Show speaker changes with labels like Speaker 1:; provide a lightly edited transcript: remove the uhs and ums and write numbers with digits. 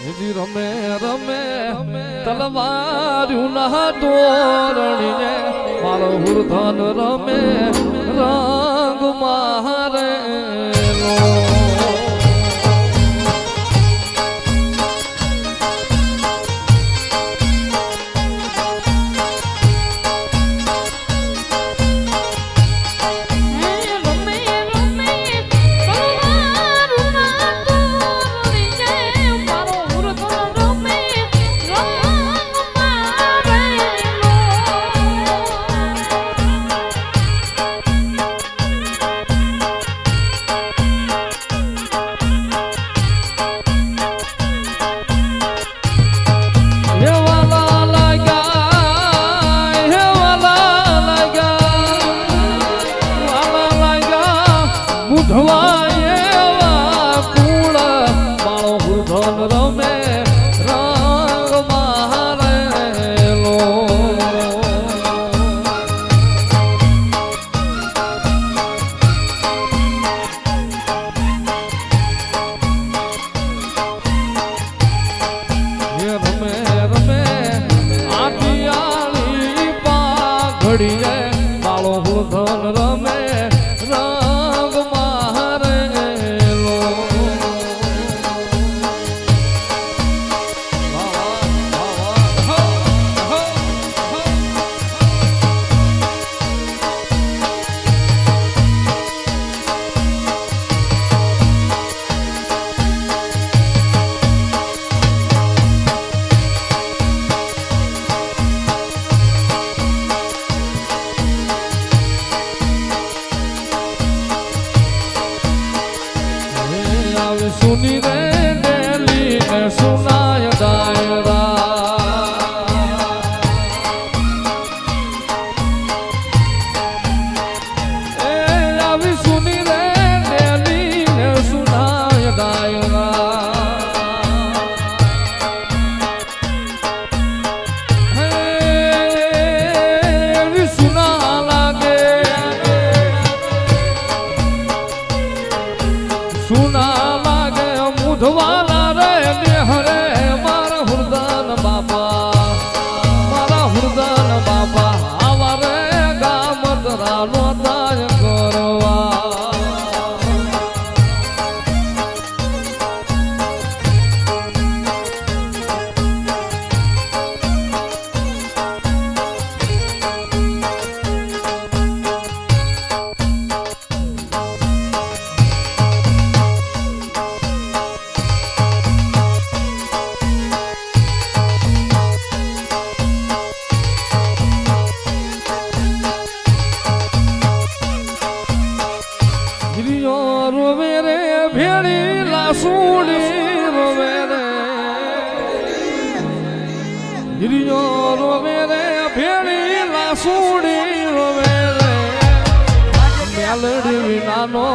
Speaker 1: રમે રમે તલવાર્યું ના તોરણીએ મારો હુરધન રમે રંગ મારે બાળો હુરધન રમે રંગ મારે સુની રે ડેલી ને સુનાય દાયરા એ આવી સુની રે ડેલી ને સુનાય દાયરા હે સુના લાગે સુના ધવાલા રે હરે મારા હુરદાન બાપા મારા હુરદાન બાપા આવા રે ગામ તરાનો તાજ કરવા રોવે રે ભેળી લાસુડી રોવે રે હિરિયો રોવે રે ભેળી લાસુડી રોવે રે મેલડી વિનાનો